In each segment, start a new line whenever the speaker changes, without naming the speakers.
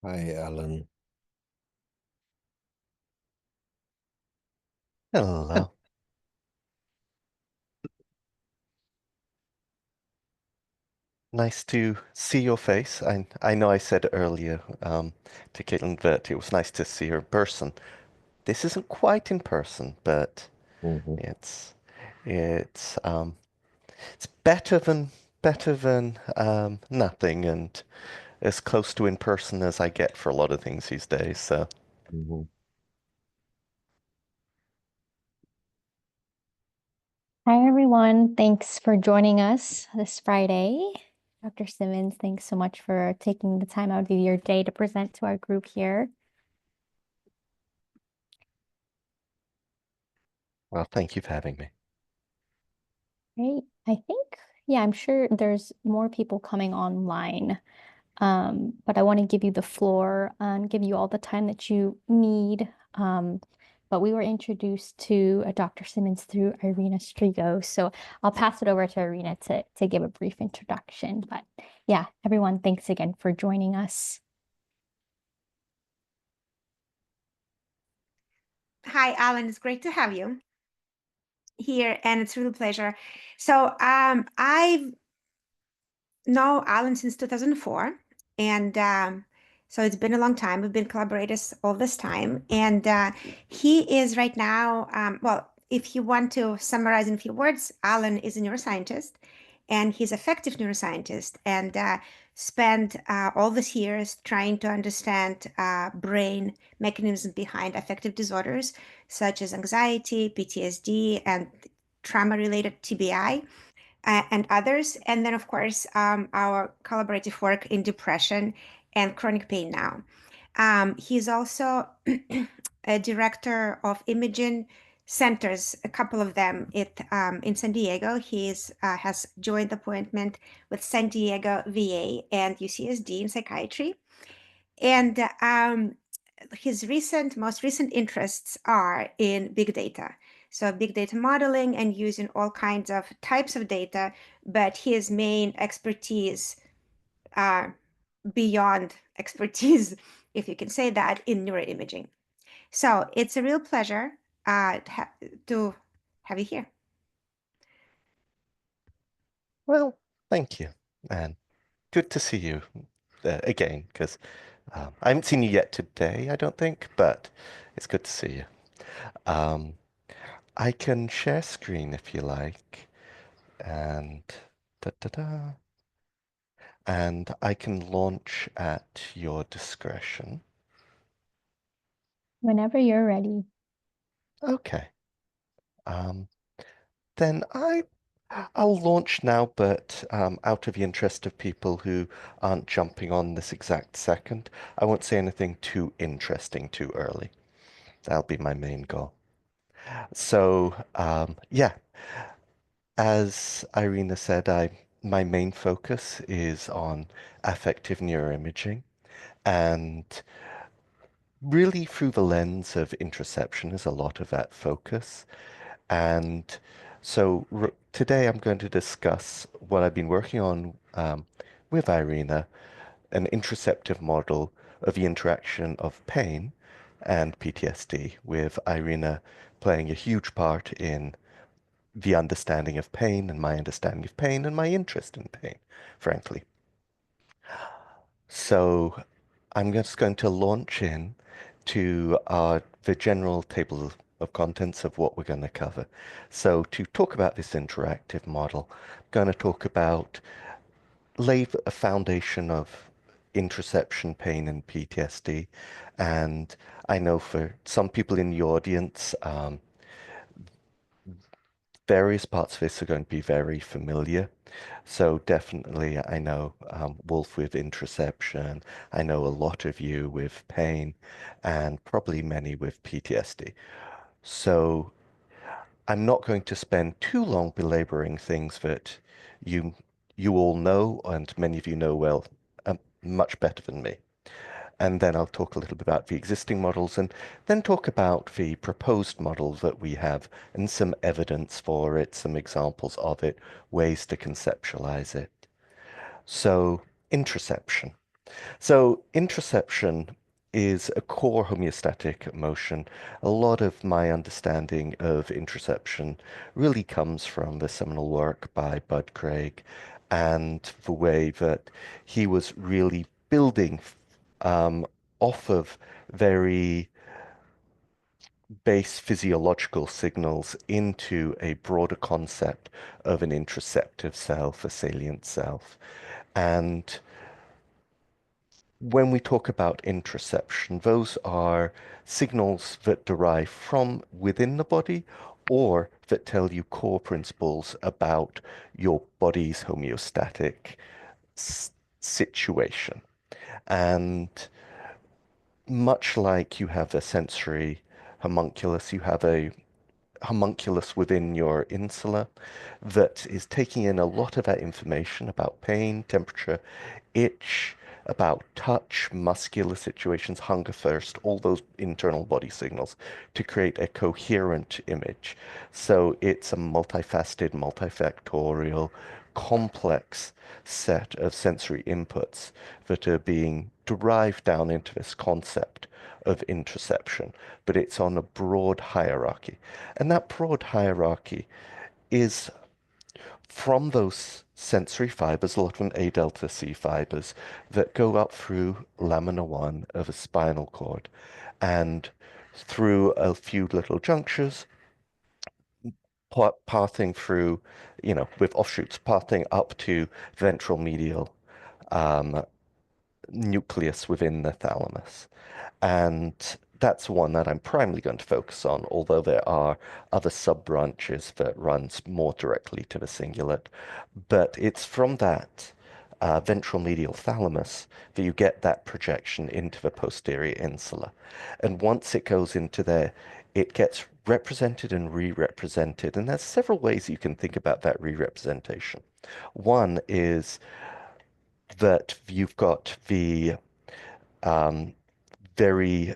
Hi, Alan.
Hello. Nice to see your face. I know I said earlier to Caitlin that it was nice to see her in person. This isn't quite in person, but
Hmm.
it's it's it's better than nothing, and as close to in person as I get for a lot of things these days. So
Hmm.
Hi, everyone. Thanks for joining us this Friday. Dr. Simmons, thanks so much for taking the time out of your day to present to our group here.
well, thank you for having me.
Great. Yeah, I'm sure there's more people coming online. But I want to give you the floor and give you all the time that you need. But we were introduced to Dr. Simmons through Irina Strigo. So I'll pass it over to Irina to give a brief introduction. But yeah, everyone, thanks again for joining us.
Hi, Alan. It's great to have you here, and it's a real pleasure. So, I've known Alan since 2004, and so it's been a long time. We've been collaborators all this time, and he is right now. Well, if you want to summarize in a few words, Alan is a neuroscientist, and he's effective neuroscientist, and spent all these years trying to understand brain mechanisms behind affective disorders such as anxiety, PTSD, and trauma-related TBI and others. And then, of course, our collaborative work in depression and chronic pain now. He's also a director of imaging centers, a couple of them in San Diego. He has joint appointment with San Diego VA and UCSD in psychiatry. And his most recent interests are in big data. So big data modeling and using all kinds of types of data, but his main expertise are beyond expertise, if you can say that, in neuroimaging. So it's a real pleasure to have you here.
Well, thank you, and good to see you again because I haven't seen you yet today, I don't think, but it's good to see you. Um, I can share screen if you like, and da da da, and I can launch at your discretion.
Whenever you're ready.
Okay. Um, then I'll launch now, but out of the interest of people who aren't jumping on this exact second, I won't say anything too interesting too early. That'll be my main goal. So, yeah, as Irina said, my main focus is on affective neuroimaging, and really through the lens of interoception is a lot of that focus. And so today I'm going to discuss what I've been working on with Irina, an interoceptive model of the interaction of pain and PTSD, with Irina playing a huge part in the understanding of pain and my understanding of pain and my interest in pain, frankly. So I'm just going to launch in to the general table of contents of what we're going to cover. So to talk about this interactive model, I'm going to talk about lay a foundation of interoception, pain, and PTSD. And I know for some people in the audience, various parts of this are going to be very familiar. So definitely, I know Wolf with interoception. I know a lot of you with pain, and probably many with PTSD. So I'm not going to spend too long belaboring things that you you all know, and many of you know well, much better than me. And then I'll talk a little bit about the existing models and then talk about the proposed model that we have and some evidence for it, some examples of it, ways to conceptualize it. So, interoception. So interoception is a core homeostatic motion. A lot of my understanding of interoception really comes from the seminal work by Bud Craig and the way that he was really building um, off of very base physiological signals into a broader concept of an interoceptive self, a salient self. And when we talk about interoception, those are signals that derive from within the body or that tell you core principles about your body's homeostatic situation. And much like you have a sensory homunculus, you have a homunculus within your insula that is taking in a lot of that information about pain, temperature, itch, about touch, muscular situations, hunger, thirst, all those internal body signals to create a coherent image. So it's a multifaceted, multifactorial, complex set of sensory inputs that are being derived down into this concept of interoception, but it's on a broad hierarchy. And that broad hierarchy is from those sensory fibers, a lot of them A delta C fibers, that go up through lamina 1 of a spinal cord and through a few little junctures, pathing through, with offshoots, pathing up to ventral medial um, nucleus within the thalamus. And that's one that I'm primarily going to focus on, although there are other sub-branches that runs more directly to the cingulate. But it's from that ventral medial thalamus that you get that projection into the posterior insula. And once it goes into there, it gets represented and re-represented. And there's several ways you can think about that re-representation. One is that you've got um, very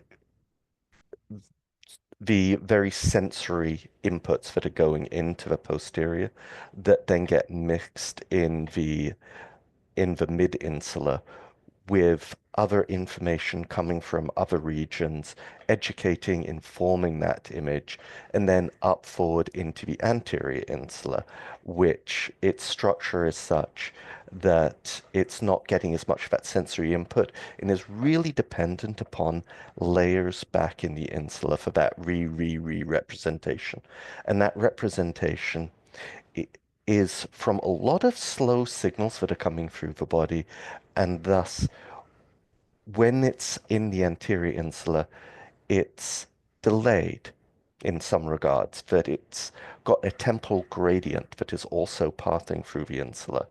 the very sensory inputs that are going into the posterior that then get mixed in the mid-insula with other information coming from other regions, educating, informing that image, and then up forward into the anterior insula, which its structure is such that it's not getting as much of that sensory input and is really dependent upon layers back in the insula for that representation. And that representation is from a lot of slow signals that are coming through the body, and thus when it's in the anterior insula, it's delayed in some regards, that it's got a temporal gradient that is also passing through the insula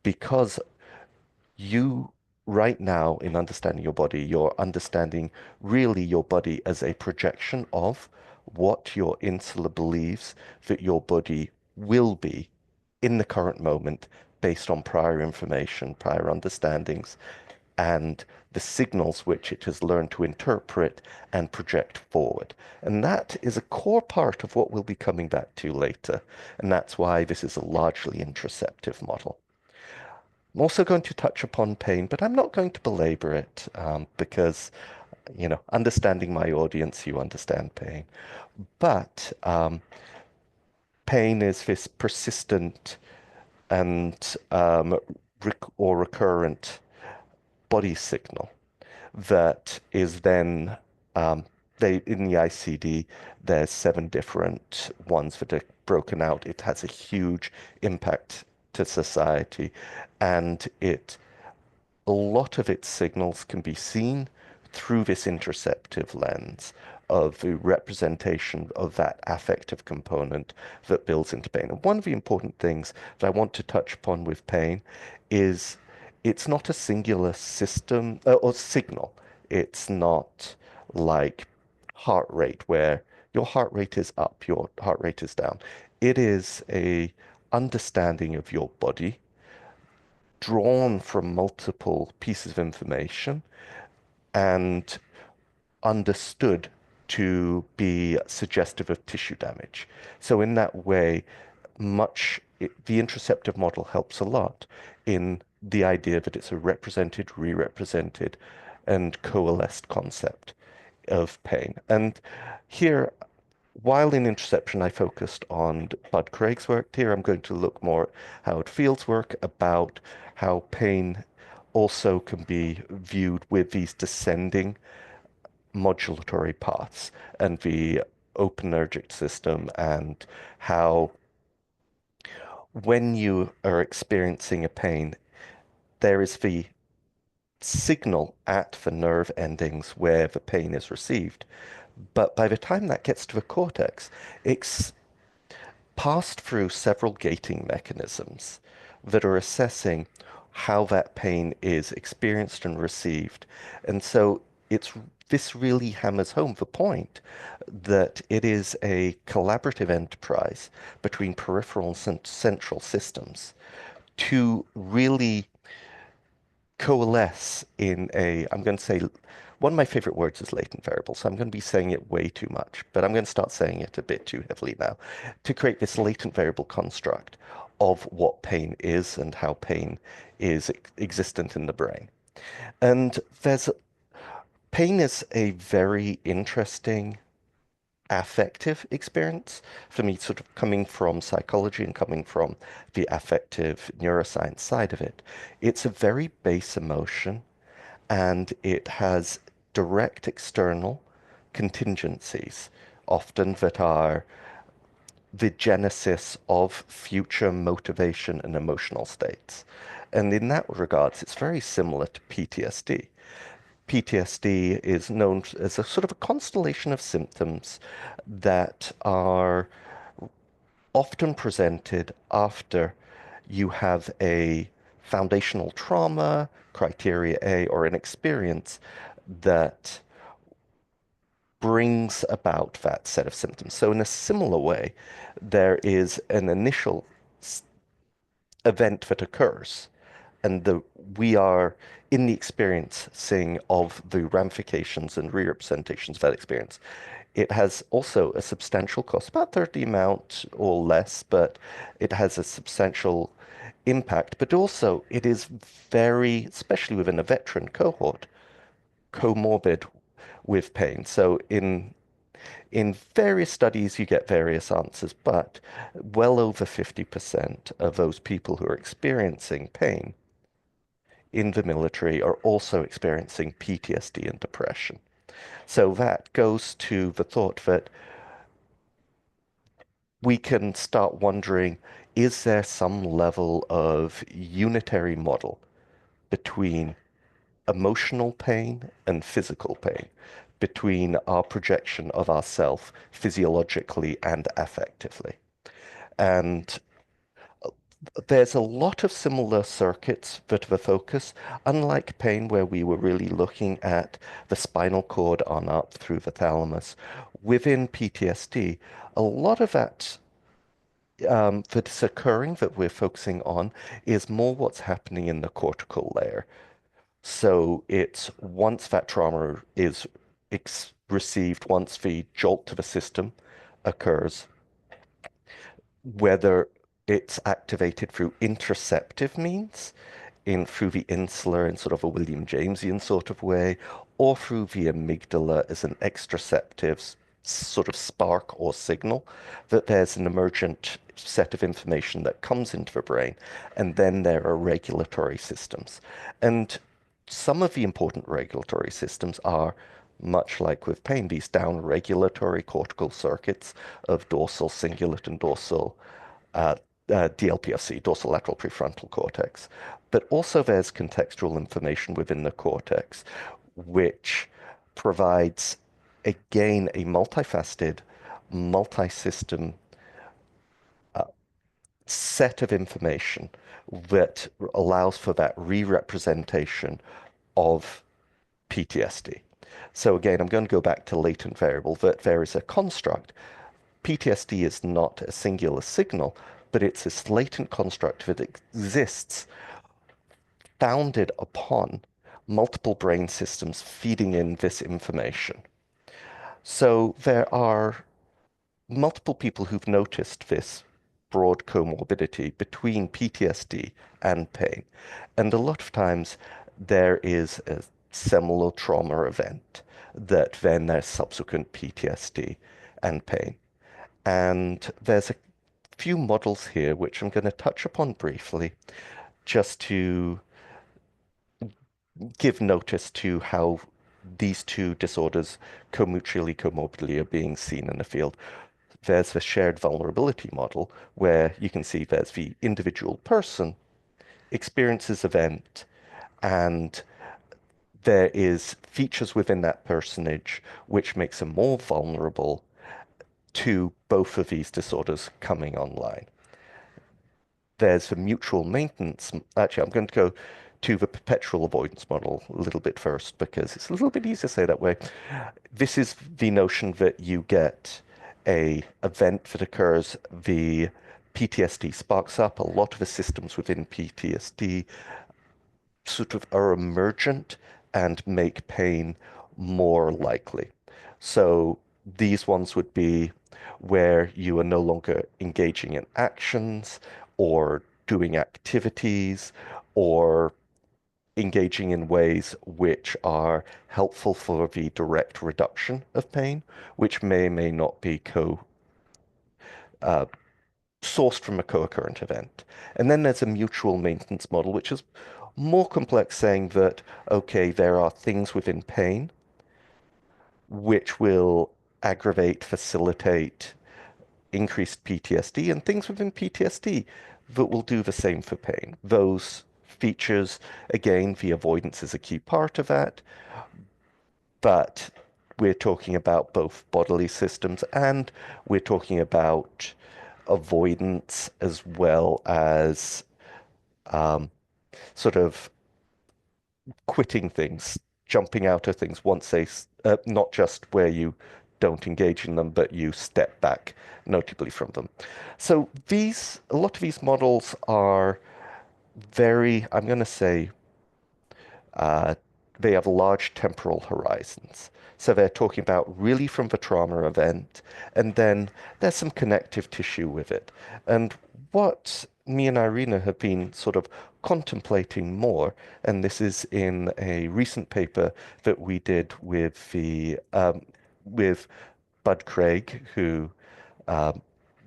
because you right now in understanding your body, you're understanding really your body as a projection of what your insula believes that your body will be in the current moment based on prior information, prior understandings, and the signals which it has learned to interpret and project forward. And that is a core part of what we'll be coming back to later. And that's why this is a largely interoceptive model. I'm also going to touch upon pain, but I'm not going to belabor it because, understanding my audience, you understand pain. But pain is this persistent and or recurrent body signal that is then in the ICD, there's 7 different ones that are broken out. It has a huge impact to society, and a lot of its signals can be seen through this interoceptive lens of the representation of that affective component that builds into pain. And one of the important things that I want to touch upon with pain is it's not a singular system or signal. It's not like heart rate where your heart rate is up, your heart rate is down. It is a understanding of your body drawn from multiple pieces of information and understood to be suggestive of tissue damage. So in that way, the interoceptive model helps a lot in the idea that it's a represented, re-represented, and coalesced concept of pain. And here, while in interoception I focused on Bud Craig's work, here I'm going to look more at Howard Field's work about how pain also can be viewed with these descending modulatory paths and the openergic system, and how when you are experiencing a pain, there is the signal at the nerve endings where the pain is received. But by the time that gets to the cortex, it's passed through several gating mechanisms that are assessing how that pain is experienced and received. And so this really hammers home the point that it is a collaborative enterprise between peripheral and central systems to really coalesce in a, I'm going to say, one of my favorite words is latent variable, so I'm going to be saying it way too much, but I'm going to start saying it a bit too heavily now, to create this latent variable construct of what pain is and how pain is existent in the brain. And pain is a very interesting affective experience for me, sort of coming from psychology and coming from the affective neuroscience side of it. It's a very base emotion, and it has direct external contingencies, often that are the genesis of future motivation and emotional states. And in that regards, it's very similar to PTSD. PTSD is known as a sort of a constellation of symptoms that are often presented after you have a foundational trauma, criteria A, or an experience that brings about that set of symptoms. So in a similar way, there is an initial event that occurs, and we are in the experiencing of the ramifications and re-representations of that experience. It has also a substantial cost, about 30 amount or less, but it has a substantial impact. But also, it is very, especially within a veteran cohort, comorbid with pain. So in various studies, you get various answers, but well over 50% of those people who are experiencing pain in the military are also experiencing PTSD and depression. So that goes to the thought that we can start wondering, is there some level of unitary model between emotional pain and physical pain, between our projection of ourself physiologically and affectively? And there's a lot of similar circuits that were focus, unlike pain, where we were really looking at the spinal cord on up through the thalamus. Within PTSD, a lot of that that's occurring that we're focusing on is more what's happening in the cortical layer. So it's once that trauma is received, once the jolt to the system occurs, whether it's activated through interoceptive means, through the insular in sort of a William Jamesian sort of way, or through the amygdala as an extraceptive sort of spark or signal, that there's an emergent set of information that comes into the brain, and then there are regulatory systems. And some of the important regulatory systems are much like with pain, these down-regulatory cortical circuits of dorsal cingulate and dorsal uh, DLPFC, dorsolateral prefrontal cortex. But also there's contextual information within the cortex, which provides, again, a multifaceted, multi-system set of information that allows for that re-representation of PTSD. So again, I'm going to go back to latent variable, that there is a construct. PTSD is not a singular signal, but it's this latent construct that exists founded upon multiple brain systems feeding in this information. So there are multiple people who've noticed this broad comorbidity between PTSD and pain. And a lot of times there is a seminal trauma event that then there's subsequent PTSD and pain. And there's a few models here which I'm going to touch upon briefly just to give notice to how these two disorders co-mutually, comorbidly are being seen in the field. There's the shared vulnerability model where you can see there's the individual person experiences event and there is features within that personage which makes them more vulnerable to both of these disorders coming online. There's the mutual maintenance. Actually, I'm going to go to the perpetual avoidance model a little bit first because it's a little bit easier to say that way. This is the notion that you get a event that occurs, the PTSD sparks up. A lot of the systems within PTSD sort of are emergent and make pain more likely. So these ones would be where you are no longer engaging in actions or doing activities or engaging in ways which are helpful for the direct reduction of pain, which may not be uh, sourced from a co-occurrent event. And then there's a mutual maintenance model, which is more complex, saying that, okay, there are things within pain which will aggravate, facilitate increased PTSD, and things within PTSD that will do the same for pain. Those features, again, the avoidance is a key part of that, but we're talking about both bodily systems and we're talking about avoidance as well as sort of quitting things, jumping out of things once not just where you don't engage in them, but you step back notably from them. So a lot of these models are very, I'm going to say, uh, they have large temporal horizons. So they're talking about really from the trauma event, and then there's some connective tissue with it. And what me and Irina have been sort of contemplating more, and this is in a recent paper that we did with Bud Craig, who um,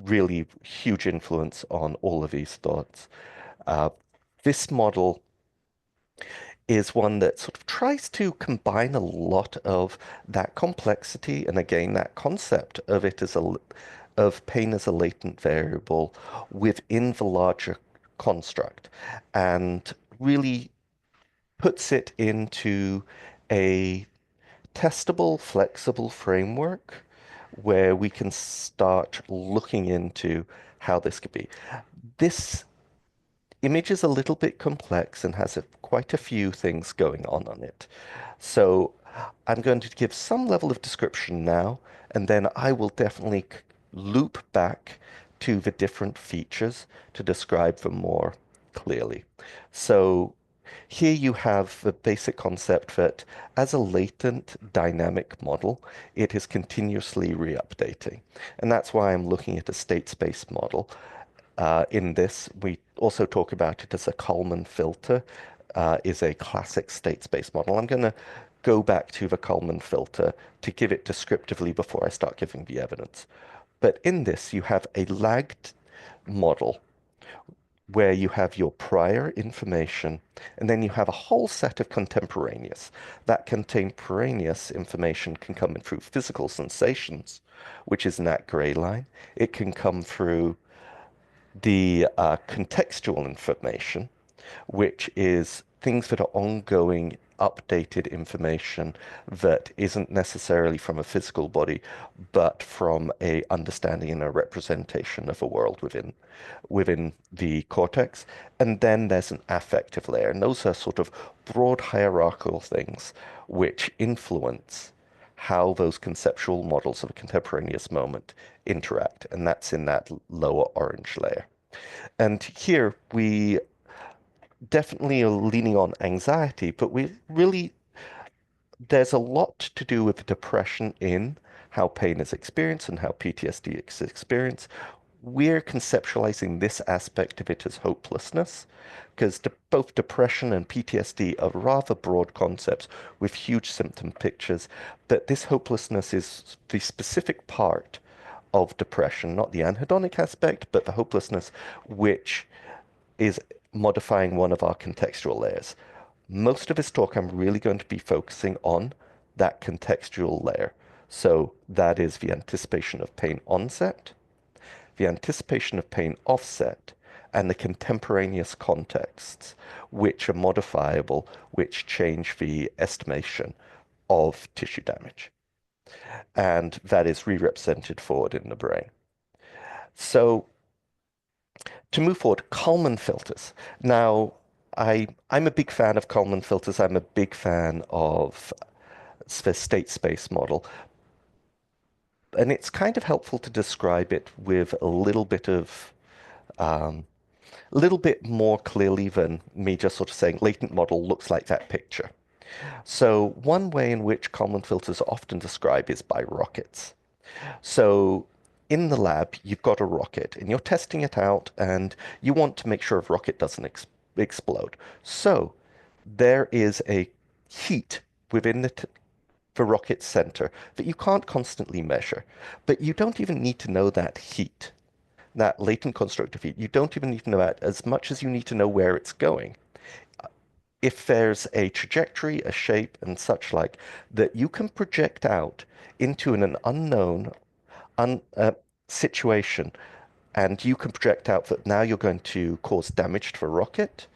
really huge influence on all of these thoughts. Uh, this model is one that sort of tries to combine a lot of that complexity and again that concept of it as of pain as a latent variable within the larger construct and really puts it into a testable, flexible framework where we can start looking into how this could be. This image is a little bit complex and has quite a few things going on it. So I'm going to give some level of description now, and then I will definitely loop back to the different features to describe them more clearly. So here you have the basic concept that as a latent dynamic model, it is continuously re-updating. And that's why I'm looking at a state space model. In this, we also talk about it as a Kalman filter, is a classic state space model. I'm going to go back to the Kalman filter to give it descriptively before I start giving the evidence. But in this, you have a lagged model where you have your prior information and then you have a whole set of contemporaneous. That contemporaneous information can come in through physical sensations, which is in that gray line. It can come through the contextual information, which is things that are ongoing, updated information that isn't necessarily from a physical body, but from a understanding and a representation of a world within the cortex. And then there's an affective layer, and those are sort of broad hierarchical things which influence how those conceptual models of a contemporaneous moment interact, and that's in that lower orange layer. And here we definitely are leaning on anxiety, but there's a lot to do with depression in how pain is experienced and how PTSD is experienced. we're conceptualizing this aspect of it as hopelessness, because both depression and PTSD are rather broad concepts with huge symptom pictures, but this hopelessness is the specific part of depression, not the anhedonic aspect, but the hopelessness which is modifying one of our contextual layers. Most of this talk, I'm really going to be focusing on that contextual layer. So that is the anticipation of pain onset, the anticipation of pain offset, and the contemporaneous contexts, which are modifiable, which change the estimation of tissue damage. And that is re-represented forward in the brain. So to move forward, Kalman filters. Now, I'm a big fan of Kalman filters. I'm a big fan of the state space model. And it's kind of helpful to describe it with a little bit more clearly than me just sort of saying latent model looks like that picture. So one way in which Kalman filters are often described is by rockets. So in the lab, you've got a rocket and you're testing it out and you want to make sure a rocket doesn't explode. So there is a heat within the rocket center that you can't constantly measure, but you don't even need to know that heat, that latent constructive heat. You don't even need to know that as much as you need to know where it's going. If there's a trajectory, a shape, and such like that you can project out into an unknown un, situation, and you can project out that now you're going to cause damage to a rocket,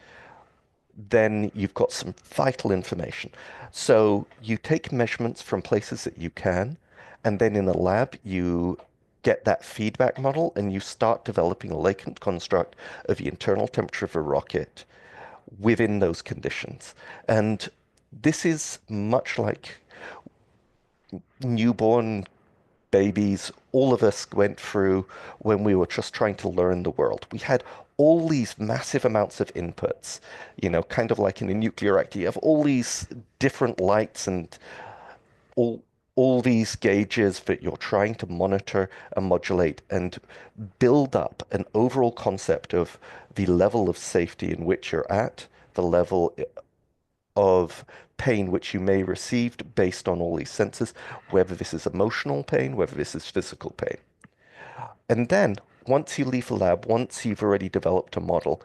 then you've got some vital information. So you take measurements from places that you can, and then in a lab, you get that feedback model and you start developing a latent construct of the internal temperature of a rocket within those conditions. And this is much like newborn babies, all of us went through when we were just trying to learn the world. We had all these massive amounts of inputs, kind of like in a nuclear reactor. You have all these different lights and all all these gauges that you're trying to monitor and modulate and build up an overall concept of the level of safety in which you're at, the level of pain which you may receive based on all these senses, whether this is emotional pain, whether this is physical pain. And then once you leave the lab, once you've already developed a model,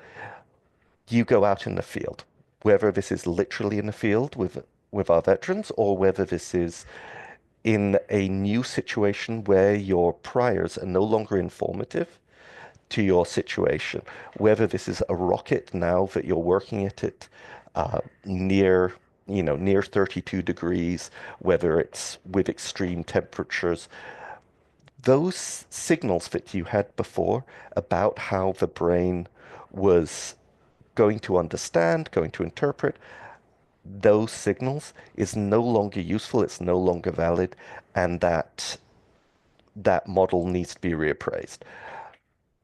you go out in the field, whether this is literally in the field with our veterans or whether this is in a new situation where your priors are no longer informative to your situation, whether this is a rocket now that you're working at it near, near 32 degrees, whether it's with extreme temperatures, those signals that you had before about how the brain was going to understand, going to interpret, those signals is no longer useful, it's no longer valid, and that model needs to be reappraised.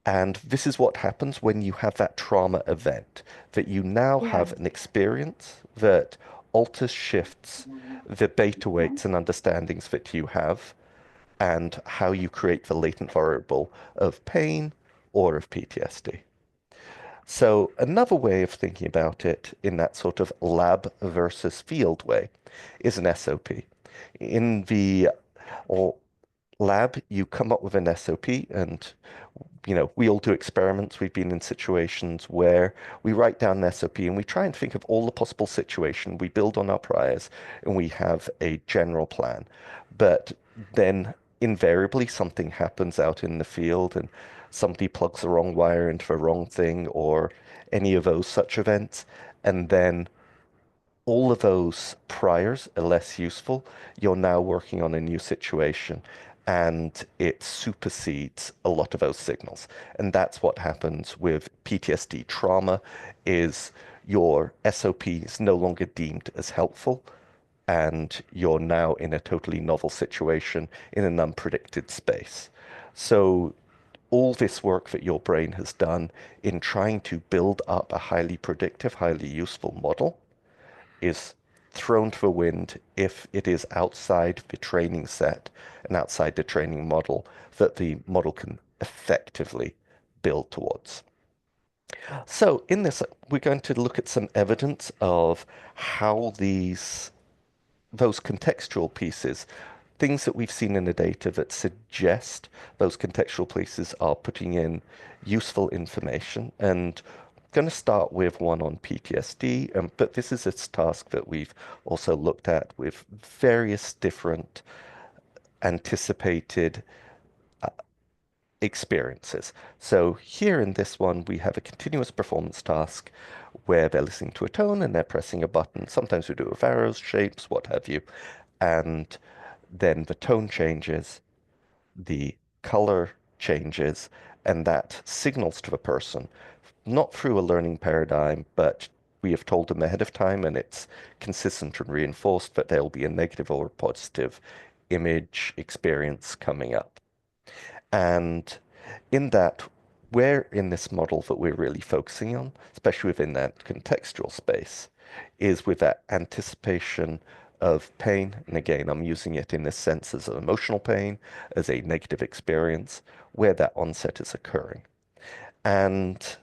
And this is what happens when you have that trauma event, that you now
Yeah.
have an experience that alters, shifts the beta weights and understandings that you have and how you create the latent variable of pain or of PTSD. So another way of thinking about it in that sort of lab versus field way is an SOP. In the lab, you come up with an SOP and we all do experiments. We've been in situations where we write down an SOP and we try and think of all the possible situations. We build on our priors and we have a general plan. But then invariably something happens out in the field and somebody plugs the wrong wire into the wrong thing or any of those such events. And then all of those priors are less useful. You're now working on a new situation and it supersedes a lot of those signals. And that's what happens with PTSD trauma is your SOP is no longer deemed as helpful and you're now in a totally novel situation in an unpredicted space. So all this work that your brain has done in trying to build up a highly predictive, highly useful model is thrown to the wind if it is outside the training set and outside the training model that the model can effectively build towards. So in this, we're going to look at some evidence of how those contextual pieces, things that we've seen in the data that suggest those contextual pieces are putting in useful information. And I'm going to start with one on PTSD, but this is a task that we've also looked at with various different anticipated experiences. So here in this one, we have a continuous performance task where they're listening to a tone and they're pressing a button. Sometimes we do with arrows, shapes, what have you. And then the tone changes, the color changes, and that signals to the person, not through a learning paradigm, but we have told them ahead of time and it's consistent and reinforced that there will be a negative or a positive image experience coming up. And in that, where in this model that we're really focusing on, especially within that contextual space, is with that anticipation of pain. And again, I'm using it in this sense as an emotional pain, as a negative experience, where that onset is occurring. And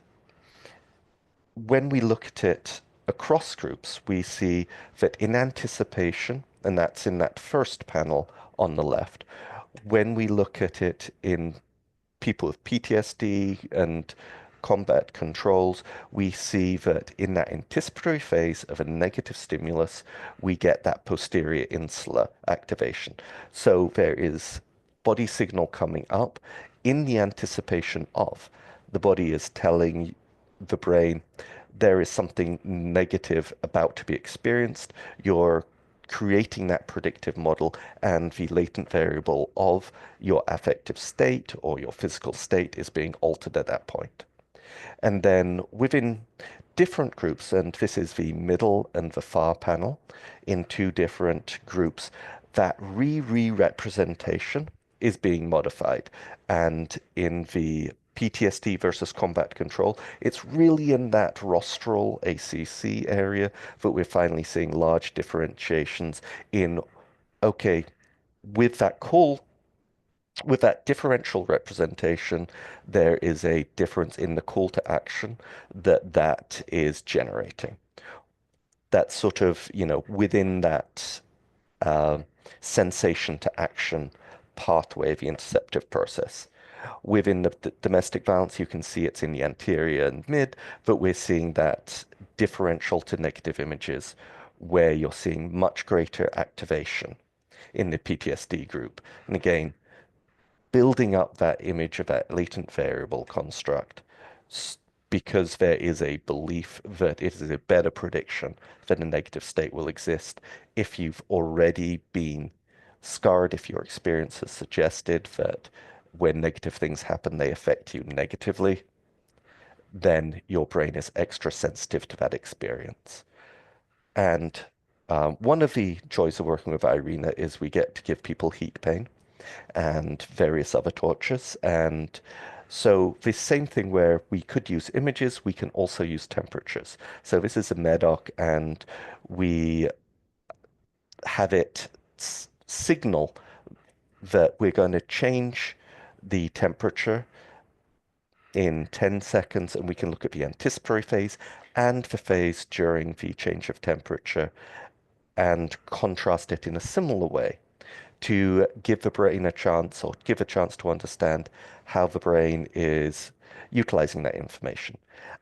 when we look at it across groups, we see that in anticipation, and that's in that first panel on the left, when we look at it in people with PTSD and combat controls, we see that in that anticipatory phase of a negative stimulus, we get that posterior insula activation. So there is body signal coming up in the anticipation of. The body is telling the brain there is something negative about to be experienced. You're creating that predictive model and the latent variable of your affective state or your physical state is being altered at that point. And then within different groups, and this is the middle and the far panel in two different groups, that re-representation is being modified. And in the PTSD versus combat control, it's really in that rostral ACC area that we're finally seeing large differentiations in, okay, with that call with that differential representation, there is a difference in the call to action that is generating. That's sort of, within that uh, sensation to action pathway of the interoceptive process. Within the domestic violence, you can see it's in the anterior and mid, but we're seeing that differential to negative images where you're seeing much greater activation in the PTSD group. And again, building up that image of that latent variable construct because there is a belief that it is a better prediction that a negative state will exist if you've already been scarred, if your experience has suggested that when negative things happen, they affect you negatively, then your brain is extra sensitive to that experience. And one of the joys of working with Irina is we get to give people heat pain and various other tortures. And so the same thing where we could use images, we can also use temperatures. So this is a MEDOC and we have it signal that we're going to change the temperature in 10 seconds and we can look at the anticipatory phase and the phase during the change of temperature and contrast it in a similar way to give the brain a chance or give a chance to understand how the brain is utilizing that information.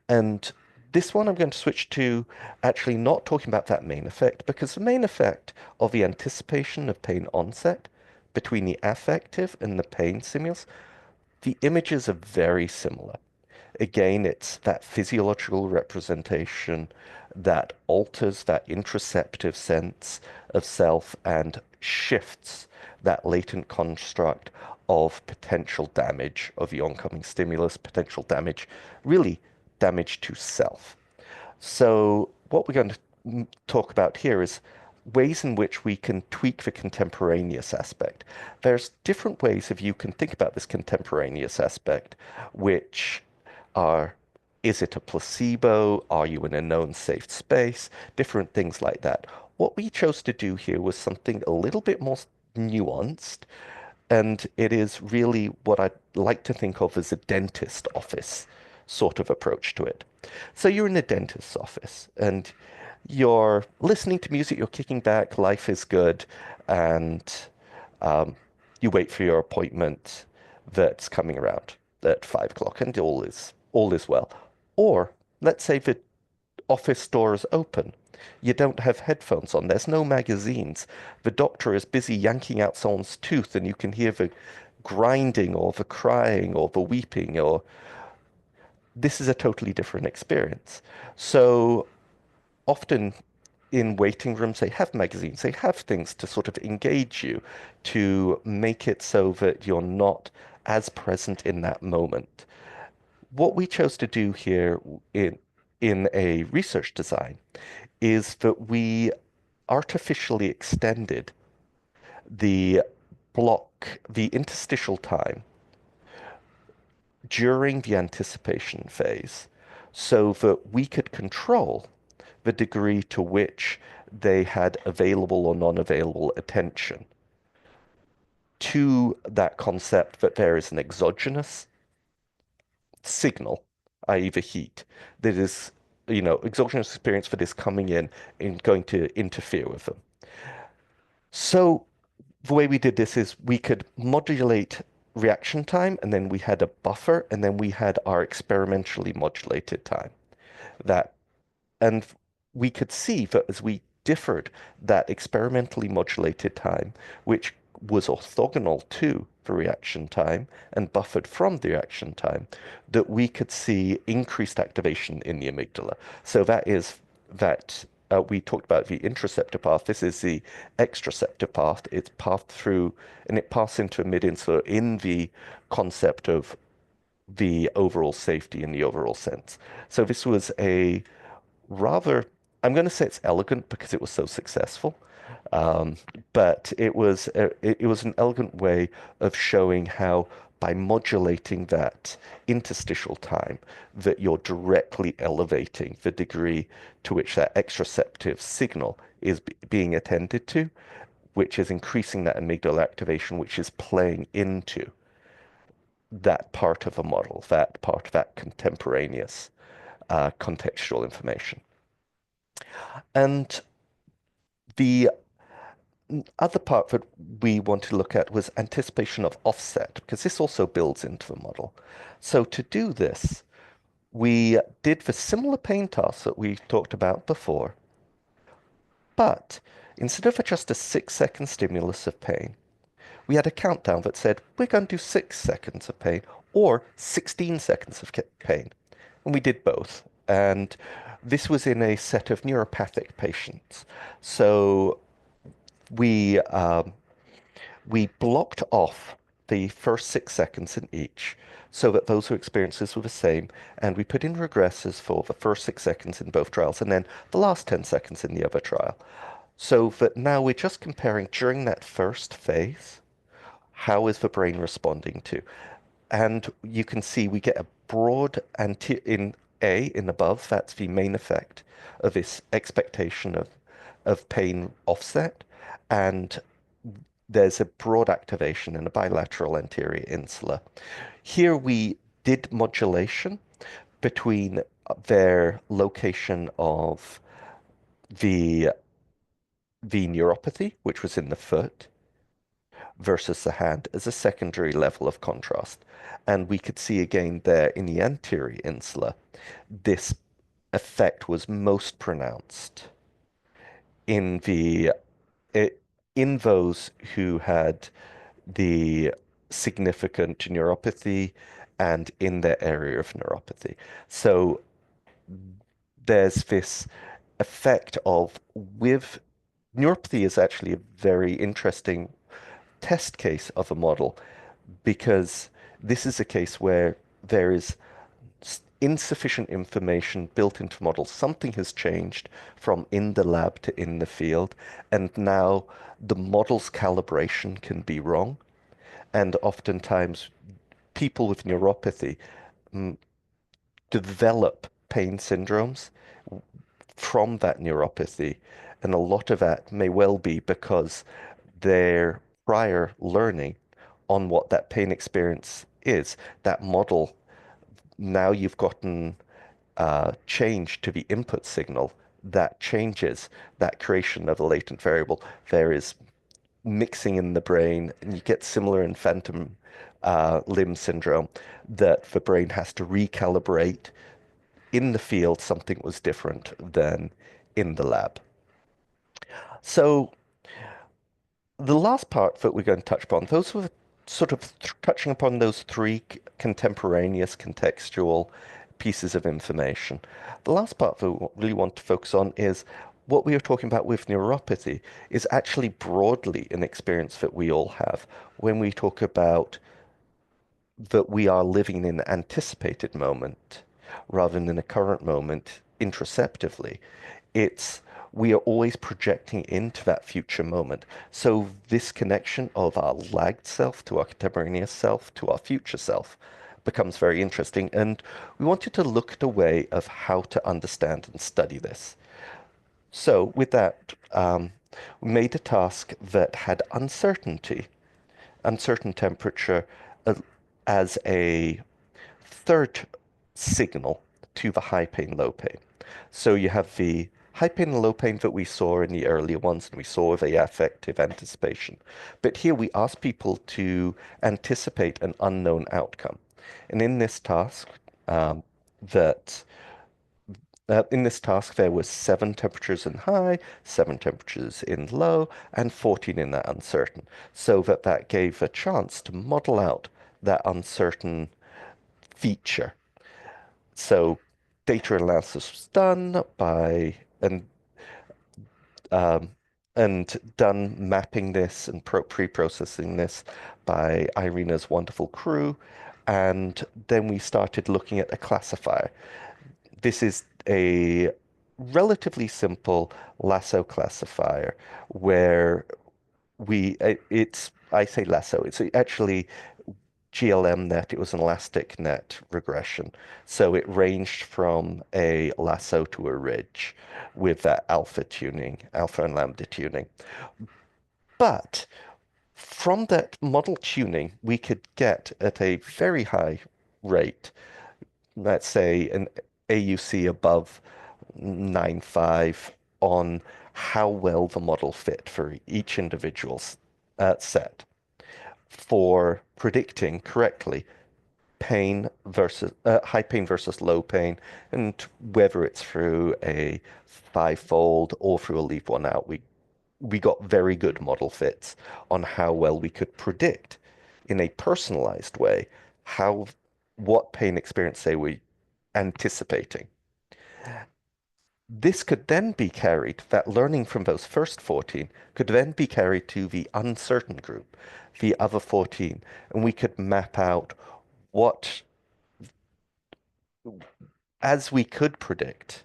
And this one I'm going to switch to actually not talking about that main effect because the main effect of the anticipation of pain onset between the affective and the pain stimulus, the images are very similar. Again, it's that physiological representation that alters that interoceptive sense of self and shifts that latent construct of potential damage of the oncoming stimulus, potential damage, really damage to self. So what we're going to talk about here is ways in which we can tweak the contemporaneous aspect. There's different ways if you can think about this contemporaneous aspect, which are, is it a placebo? Are you in a known safe space? Different things like that. What we chose to do here was something a little bit more nuanced And it is really what I like to think of as a dentist office sort of approach to it. So you're in a dentist's office and you're listening to music, you're kicking back, life is good, and um, you wait for your appointment that's coming around at 5 o'clock, and all is well. Or let's say the office door is open. You don't have headphones on. There's no magazines. The doctor is busy yanking out someone's tooth, and you can hear the grinding or the crying or the weeping, or this is a totally different experience. So often in waiting rooms, they have magazines, they have things to sort of engage you, to make it so that you're not as present in that moment. What we chose to do here in a research design is that we artificially extended the the interstitial time during the anticipation phase so that we could control the degree to which they had available or non-available attention to that concept that there is an exogenous signal, i.e. the heat, that is, exogenous experience that is coming in and going to interfere with them. So the way we did this is we could modulate reaction time, and then we had a buffer, and then we had our experimentally modulated time. That And we could see that as we differed that experimentally modulated time, which was orthogonal to the reaction time and buffered from the reaction time, that we could see increased activation in the amygdala. So that is that we talked about the interoceptive path. This is the extraceptive path. It's passed through and it passed into a mid-insula in the concept of the overall safety in the overall sense. So this was a rather, I'm going to say it's elegant because it was so successful. Um, but it was an elegant way of showing how by modulating that interstitial time that you're directly elevating the degree to which that extraceptive signal is being attended to, which is increasing that amygdala activation, which is playing into that part of a model, that part of that contemporaneous contextual information. And the other part that we want to look at was anticipation of offset, because this also builds into the model. So to do this, we did the similar pain task that we talked about before, but instead of just a 6-second stimulus of pain, we had a countdown that said, we're going to do 6 seconds of pain or 16 seconds of pain. And we did both. And this was in a set of neuropathic patients. So we we blocked off the first 6 seconds in each so that those who experienced this were the same, and we put in regressors for the first 6 seconds in both trials and then the last 10 seconds in the other trial. So that now we're just comparing during that first phase, how is the brain responding to? And you can see we get a broad anti in in above, that's the main effect of this expectation of pain offset. And there's a broad activation in a bilateral anterior insula. Here we did modulation between their location of the the neuropathy, which was in the foot, versus the hand as a secondary level of contrast. And we could see again there in the anterior insula, this effect was most pronounced in the in those who had the significant neuropathy and in their area of neuropathy. So there's this effect of with neuropathy is actually a very interesting test case of a model because this is a case where there is insufficient information built into models. Something has changed from in the lab to in the field, and now the model's calibration can be wrong. And oftentimes, people with neuropathy mm, develop pain syndromes from that neuropathy. And a lot of that may well be because their prior learning on what that pain experience is. That model, now you've gotten change to the input signal that changes that creation of a latent variable. There is mixing in the brain, and you get similar in phantom limb syndrome, that the brain has to recalibrate in the field something was different than in the lab. So the last part that we're going to touch upon, those were sort of touching upon those three contemporaneous contextual pieces of information. The last part that we really want to focus on is what we were talking about with neuropathy is actually broadly an experience that we all have when we talk about that we are living in an anticipated moment rather than a current moment interoceptively. It's we are always projecting into that future moment. So this connection of our lagged self to our contemporaneous self to our future self becomes very interesting. And we wanted to look at a way of how to understand and study this. So with that, we made a task that had uncertain temperature uh, as a third signal to the high pain, low pain. So you have the high pain and low pain that we saw in the earlier ones, and we saw the affective anticipation. But here we ask people to anticipate an unknown outcome. And um, that in this task, there were 7 temperatures in high, 7 temperatures in low, and 14 in that uncertain, so that that gave a chance to model out that uncertain feature. So data analysis was done by um, and done mapping this and pre-processing this by Irina's wonderful crew. And then we started looking at a classifier. This is a relatively simple lasso classifier where it's, I say lasso, it's actually GLM net, it was an elastic net regression. So it ranged from a lasso to a ridge with that alpha tuning, alpha and lambda tuning. But from that model tuning, we could get at a very high rate, let's say an AUC above 9.5 on how well the model fit for each individual set for predicting correctly pain versus high pain versus low pain, and whether it's through a fivefold or through a leave one out, we got very good model fits on how well we could predict in a personalized way how what pain experience they were anticipating. This could then be carried, that learning from those first 14 could then be carried to the uncertain group, the other 14, and we could map out what, as we could predict,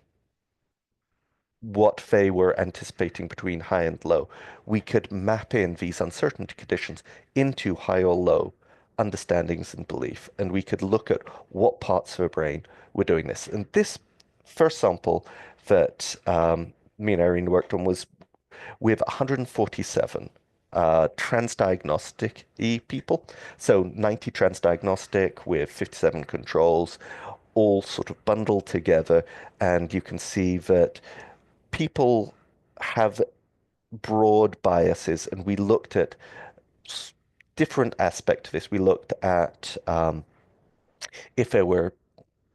what they were anticipating between high and low. We could map in these uncertainty conditions into high or low understandings and belief, and we could look at what parts of the brain were doing this. And this first sample that me and Irene worked on was with 147 transdiagnostic people. So 90 transdiagnostic with 57 controls, all sort of bundled together. And you can see that people have broad biases, and we looked at different aspects of this. We looked at if there were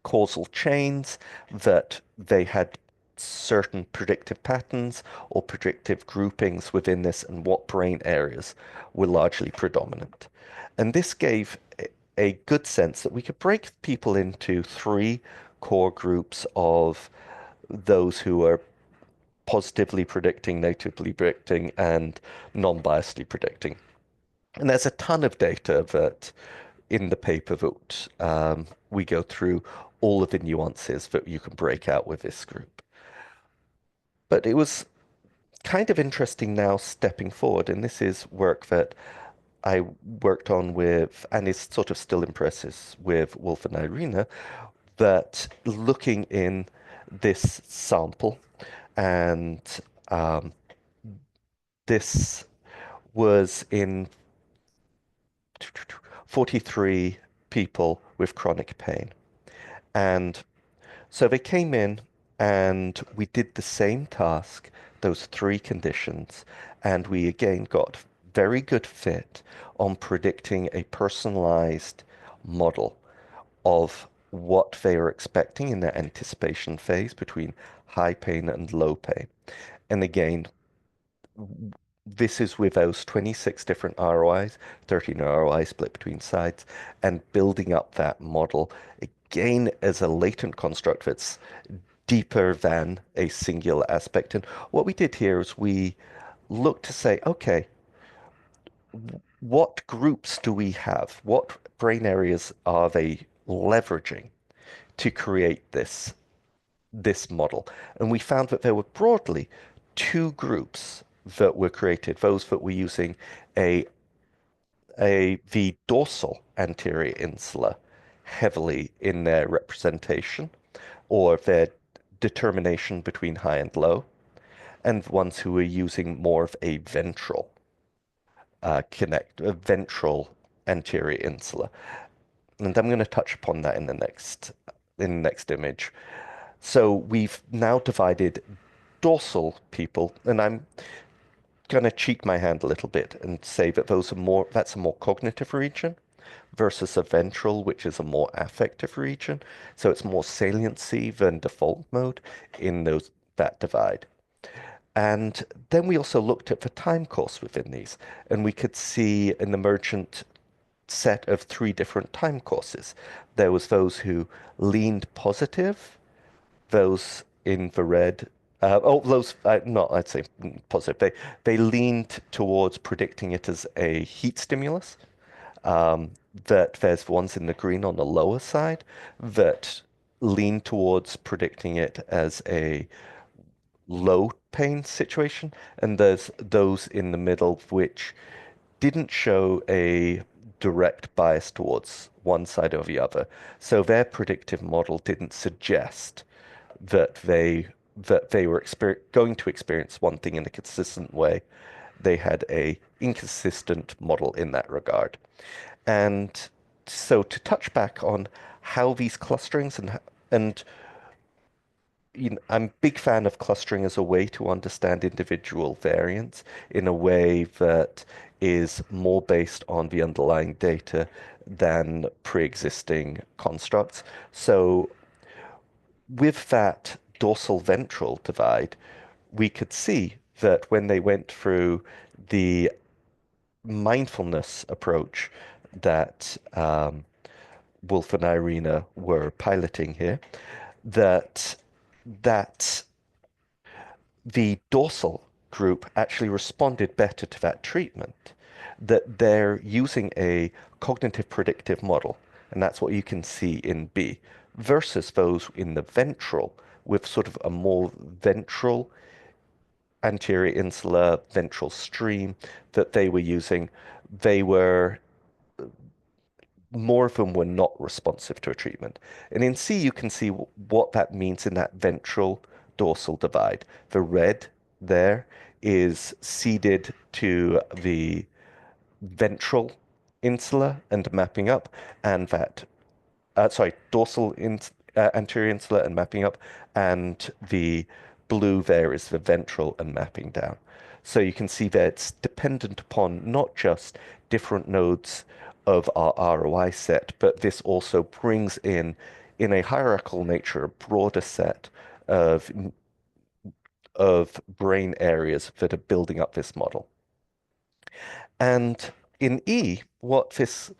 causal chains, that they had certain predictive patterns or predictive groupings within this, and what brain areas were largely predominant. And this gave a good sense that we could break people into 3 core groups of those who are positively predicting, negatively predicting, and non-biasedly predicting. And there's a ton of data that in the paper that we go through all of the nuances that you can break out with this group. But it was kind of interesting now stepping forward, and this is work that I worked on with, and is sort of still in process with Wolf and Irina, that looking in this sample, and um, this was in 43 people with chronic pain. And so they came in and we did the same task, those three conditions, and we again got very good fit on predicting a personalized model of what they are expecting in their anticipation phase between high pain and low pain. And again, this is with those 26 different ROIs, 13 ROIs split between sides, and building up that model again as a latent construct that's deeper than a singular aspect. And what we did here is we looked to say, okay, what groups do we have? What brain areas are they leveraging to create this model? And we found that there were broadly two groups that were created, those that were using a the dorsal anterior insula heavily in their representation or their determination between high and low, and ones who were using more of a ventral anterior insula. And I'm going to touch upon that in the next image. So we've now divided dorsal people, and I'm going to cheat my hand a little bit and say that that's a more cognitive region versus a ventral, which is a more affective region. So it's more saliency than default mode in that divide. And then we also looked at the time course within these, and we could see an emergent set of three different time courses. There was those who leaned positive, those in the red. Those not I'd say positive. They leaned towards predicting it as a heat stimulus. Um, that there's ones in the green on the lower side that lean towards predicting it as a low pain situation, and there's those in the middle which didn't show a direct bias towards one side or the other. So their predictive model didn't suggest that they were going to experience one thing in a consistent way. They had a inconsistent model in that regard. And so to touch back on how these clusterings and I'm a big fan of clustering as a way to understand individual variants in a way that is more based on the underlying data than pre-existing constructs. So with that dorsal ventral divide, we could see that when they went through the mindfulness approach that Wolf and Irina were piloting here, that that the dorsal group actually responded better to that treatment, that they're using a cognitive predictive model, and that's what you can see in B, versus those in the ventral with sort of a more ventral anterior insular ventral stream that they were using. They were More of them were not responsive to a treatment. And in C, you can see what that means in that ventral dorsal divide. The red there is ceded to the ventral insula and mapping up, and dorsal anterior insula and mapping up, and the blue there is the ventral and mapping down. So you can see that it's dependent upon not just different nodes of our ROI set, but this also brings in a hierarchical nature, a broader set of brain areas that are building up this model. And in E, what this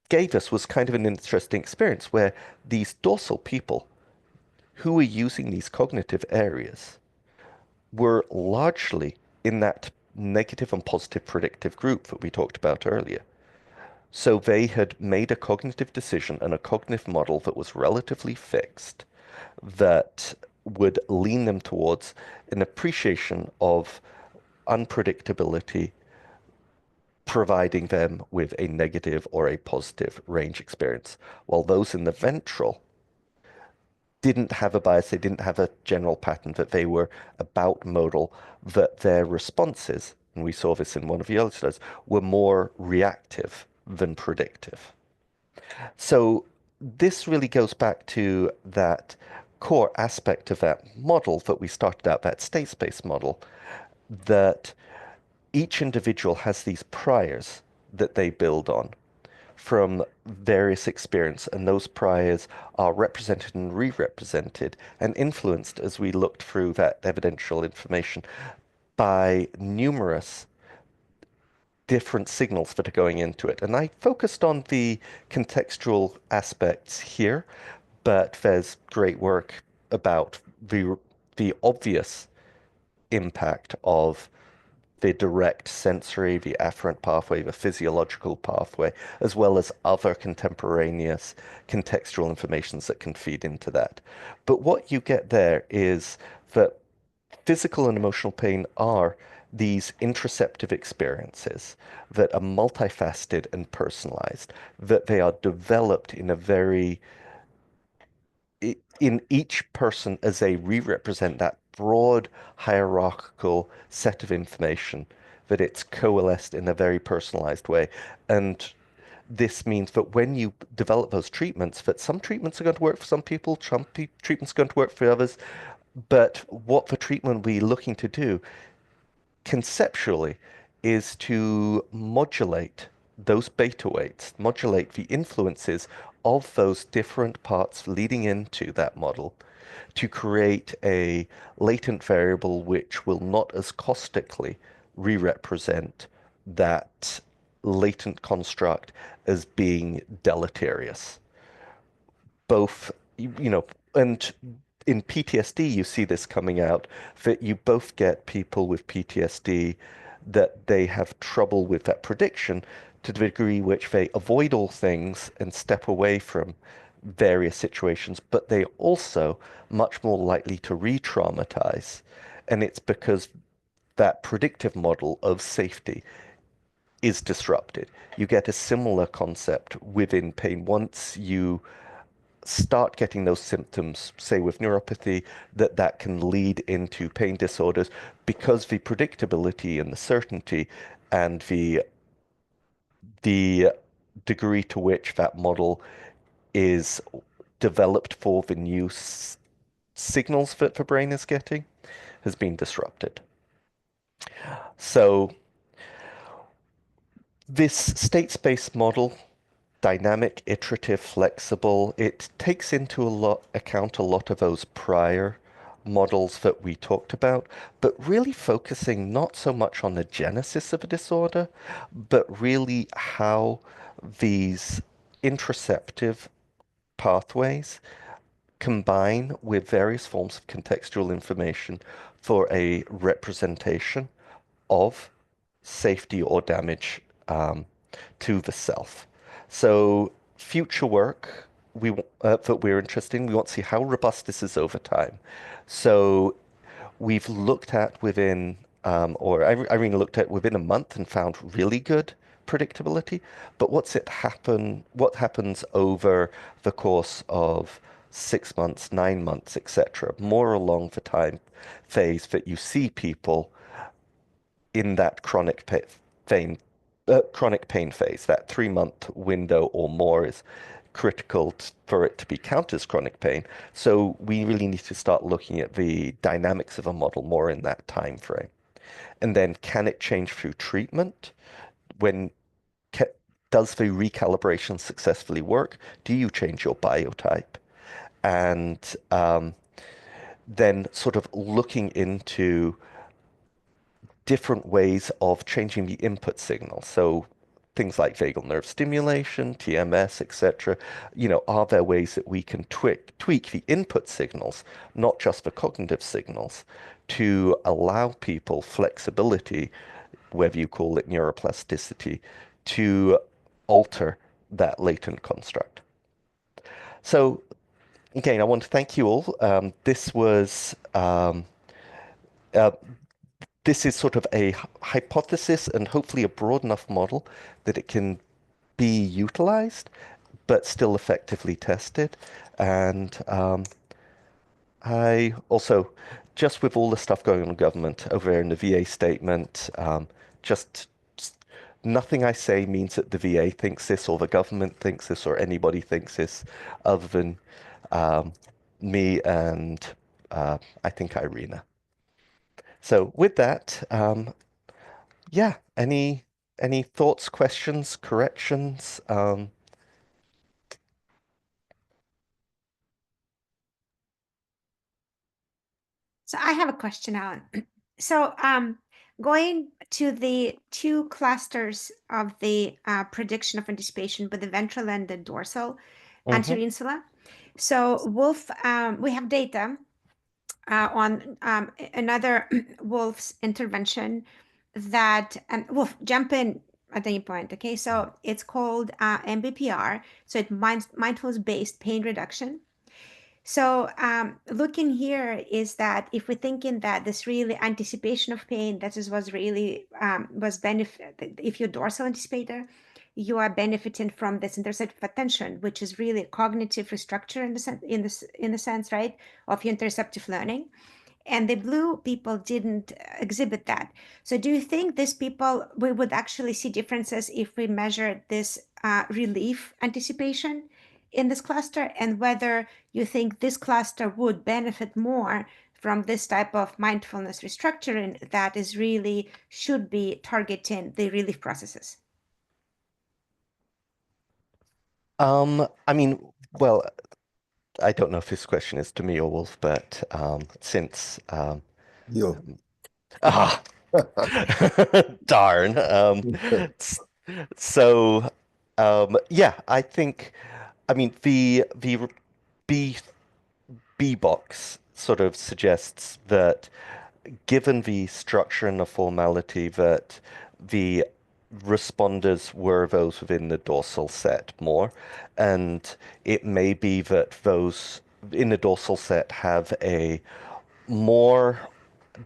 gave us was kind of an interesting experience where these dorsal people who were using these cognitive areas were largely in that negative and positive predictive group that we talked about earlier. So they had made a cognitive decision and a cognitive model that was relatively fixed that would lean them towards an appreciation of unpredictability, providing them with a negative or a positive range experience, while those in the ventral didn't have a bias, they didn't have a general pattern, that they were about modal, that their responses and we saw this in one of the other studies, were more reactive than predictive. So this really goes back to that core aspect of that model that we started out, that state space model, that each individual has these priors that they build on from various experience, and those priors are represented and re-represented and influenced as we looked through that evidential information by numerous different signals that are going into it. And I focused on the contextual aspects here, but there's great work about the obvious impact of the direct sensory, the afferent pathway, the physiological pathway, as well as other contemporaneous contextual informations that can feed into that. But what you get there is that physical and emotional pain are these interoceptive experiences that are multifaceted and personalized, that they are developed in a very in each person as they re-represent that broad hierarchical set of information, that it's coalesced in a very personalized way. And this means that when you develop those treatments, that some treatments are going to work for some people, some treatments are going to work for others. But what the treatment we're looking to do conceptually is to modulate those beta weights, modulate the influences of those different parts leading into that model to create a latent variable which will not as caustically re-represent that latent construct as being deleterious. Both, and in PTSD, you see this coming out that you both get people with PTSD that they have trouble with that prediction to the degree which they avoid all things and step away from various situations, but they also much more likely to re-traumatize. And it's because that predictive model of safety is disrupted. You get a similar concept within pain. Once you start getting those symptoms, say with neuropathy, that can lead into pain disorders because the predictability and the certainty and the degree to which that model is developed for the new signals that the brain is getting has been disrupted. So this state space model, dynamic, iterative, flexible, it takes into account a lot of those prior models that we talked about, but really focusing not so much on the genesis of a disorder, but really how these interoceptive pathways combine with various forms of contextual information for a representation of safety or damage to the self. So future work that we're interested in, we want to see how robust this is over time. So we've looked at within, or Irene looked at within a month and found really good predictability. But what happens over the course of 6 months, 9 months, etc., more along the time phase that you see people in that chronic pain phase, that 3 month window or more is critical for it to be counted as chronic pain. So we really need to start looking at the dynamics of a model more in that time frame. And then can it change through treatment? When does the recalibration successfully work? Do you change your biotype? And then sort of looking into different ways of changing the input signal. So things like vagal nerve stimulation, TMS, etc. Are there ways that we can tweak the input signals, not just the cognitive signals, to allow people flexibility, whether you call it neuroplasticity, to alter that latent construct? So again, I want to thank you all. Uh, this is sort of a hypothesis and hopefully a broad enough model that it can be utilized, but still effectively tested. And I also just with all the stuff going on in government over there in the VA statement, just nothing I say means that the VA thinks this or the government thinks this or anybody thinks this other than um, me and I think Irina. So with that, yeah, any thoughts, questions, corrections?
So I have a question, Alan. So going to the two clusters of the prediction of anticipation with the ventral and the dorsal
hmm
anterior insula. So Wolf, we have data on another Wolf's intervention that, and Wolf, jump in at any point, okay? So it's called MBPR, so it's mindfulness-based pain reduction. So looking here is that if we're thinking that this really anticipation of pain, that is was really was benefit. If you're dorsal anticipator, you are benefiting from this interoceptive attention, which is really cognitive restructure in the sense, right, of your interoceptive learning. And the blue people didn't exhibit that. So do you think these people, we would actually see differences if we measure this relief anticipation in this cluster, and whether you think this cluster would benefit more from this type of mindfulness restructuring that is really should be targeting the relief processes?
I mean, well, I don't know if this question is to me or Wolf, but since
You.
ah darn s- so yeah, I think I mean the B B box sort of suggests that given the structure and the formality that the responders were those within the dorsal set more, and it may be that those in the dorsal set have a more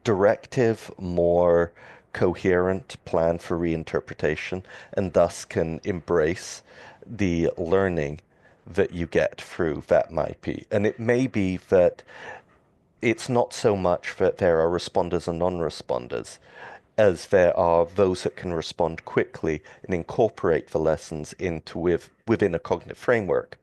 directive, more coherent plan for reinterpretation, and thus can embrace the learning that you get through that MIP. And it may be that it's not so much that there are responders and non-responders, as there are those that can respond quickly and incorporate the lessons into within a cognitive framework.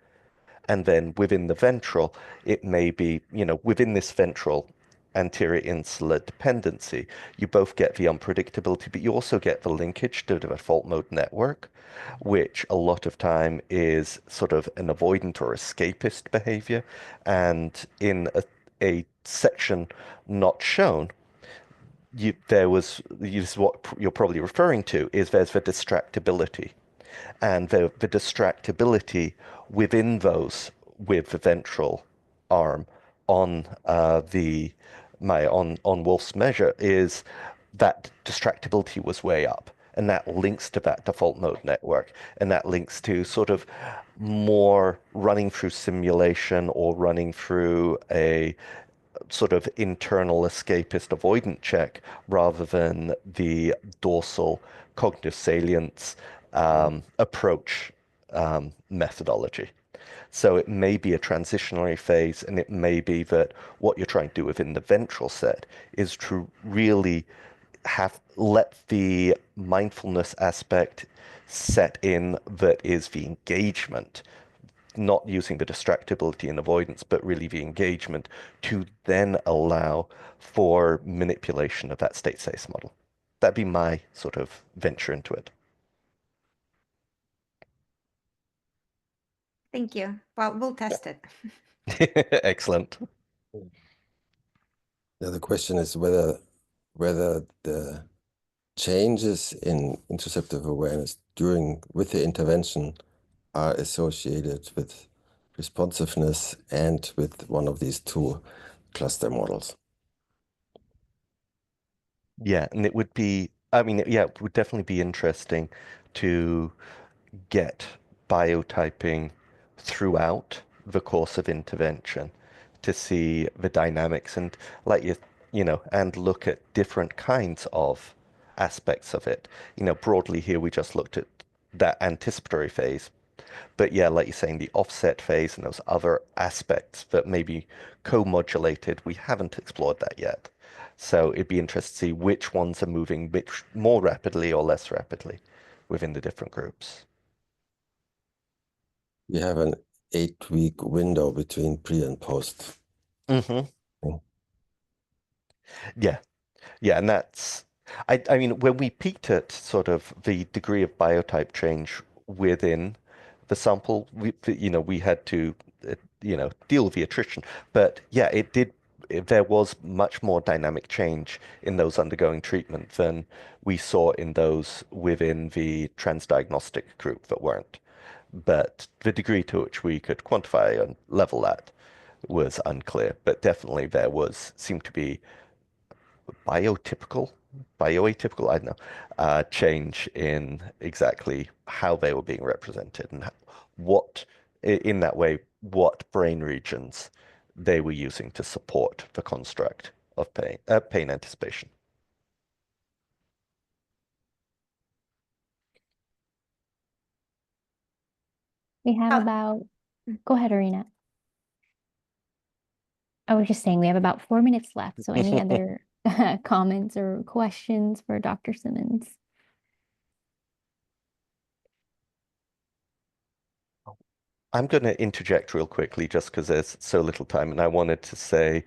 And then within the ventral, it may be, within this ventral anterior insular dependency, you both get the unpredictability, but you also get the linkage to the default mode network, which a lot of time is sort of an avoidant or escapist behavior. And in a section not shown, this is what you're probably referring to, is there's the distractibility and the distractibility within those with the ventral arm on the my on Wolf's measure is that distractibility was way up. And that links to that default mode network. And that links to sort of more running through simulation or running through a sort of internal escapist avoidant check rather than the dorsal cognitive salience approach methodology. So it may be a transitionary phase, and it may be that what you're trying to do within the ventral set is to really let the mindfulness aspect set in that is the engagement, not using the distractibility and avoidance, but really the engagement to then allow for manipulation of that state space model. That'd be my sort of venture into it.
Thank you. Well, we'll test it.
Excellent.
Yeah, the question is whether the changes in interoceptive awareness with the intervention are associated with responsiveness and with one of these two cluster models.
Yeah, and it would be, I mean, yeah, it would definitely be interesting to get biotyping throughout the course of intervention to see the dynamics and like and look at different kinds of aspects of it. Broadly here we just looked at that anticipatory phase, But yeah, like you're saying, the offset phase and those other aspects that may be co-modulated, we haven't explored that yet. So it'd be interesting to see which ones are moving which more rapidly or less rapidly within the different groups.
We have an 8-week window between pre and post.
Mm-hmm.
Mm.
Yeah. Yeah, and that's, I mean, when we peeked at sort of the degree of biotype change within the sample, we had to, deal with the attrition. But yeah, there was much more dynamic change in those undergoing treatment than we saw in those within the transdiagnostic group that weren't. But the degree to which we could quantify and level that was unclear. But definitely seemed to be bioatypical, I don't know, change in exactly how they were being represented and what, in that way, what brain regions they were using to support the construct of pain anticipation.
We have
Oh,
about, go ahead, Arena. I was just saying we have about 4 minutes left. So any other comments or questions for Dr. Simmons?
I'm going to interject real quickly just because there's so little time. And I wanted to say,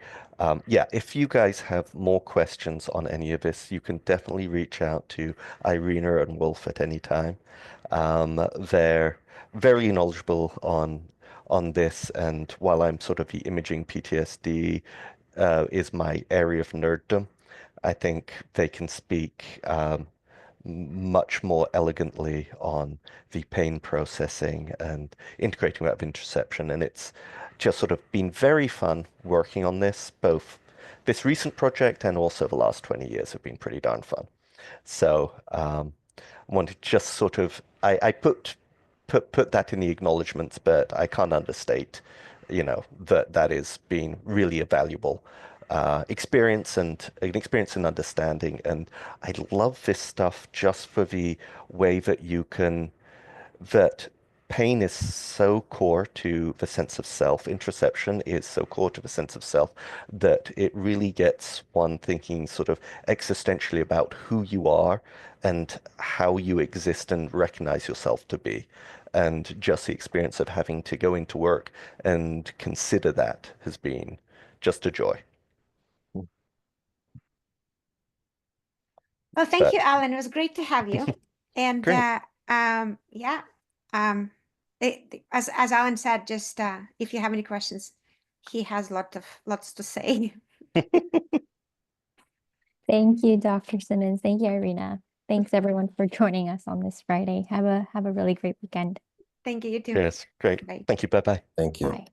yeah, if you guys have more questions on any of this, you can definitely reach out to Irina and Wolf at any time. They're very knowledgeable on this. And while I'm sort of the imaging PTSD is my area of nerddom, I think they can speak much more elegantly on the pain processing and integrating that with interoception. And it's just sort of been very fun working on this, both this recent project and also the last 20 years have been pretty darn fun. So I want to just sort of, I put that in the acknowledgements, but I can't understate, that is being really a valuable experience and an experience in understanding. And I love this stuff just for the way that pain is so core to the sense of self, interoception is so core to the sense of self that it really gets one thinking sort of existentially about who you are and how you exist and recognize yourself to be. And just the experience of having to go into work and consider that has been just a joy.
Well, thank you,
But
Alan. It was great to have you. And
great.
yeah, as Alan said, just if you have any questions, he has lots to say.
Thank you, Dr. Simmons. Thank you, Irina. Thanks everyone for joining us on this Friday. Have a really great weekend.
Thank you, you too.
Yes, great.
Bye.
Thank you. Bye-bye.
Thank you.
Bye.